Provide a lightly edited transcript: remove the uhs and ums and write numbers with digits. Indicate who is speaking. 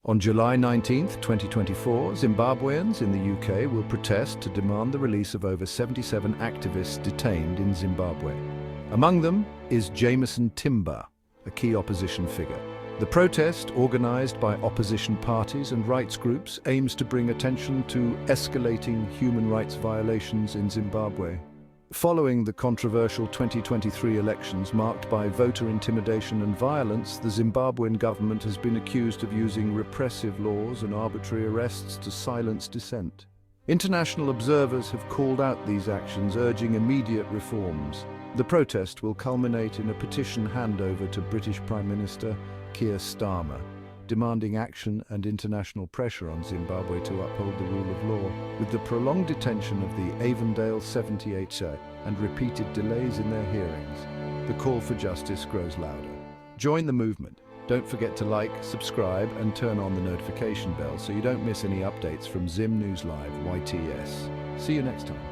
Speaker 1: On July 19, 2024, Zimbabweans in the UK will protest to demand the release of over 77 activists detained in Zimbabwe. Among them is Jameson Timber, a key opposition figure. The protest, organised by opposition parties and rights groups, aims to bring attention to escalating human rights violations in Zimbabwe. Following the controversial 2023 elections marked by voter intimidation and violence, the Zimbabwean government has been accused of using repressive laws and arbitrary arrests to silence dissent. International observers have called out these actions, urging immediate reforms. The protest will culminate in a petition handover to British Prime Minister Keir Starmer, demanding action and international pressure on Zimbabwe to uphold the rule of law. With the prolonged detention of the Avondale 78 and repeated delays in their hearings, the call for justice grows louder. Join the movement. Don't forget to like, subscribe and turn on the notification bell so you don't miss any updates from Zim News Live YTS. See you next time.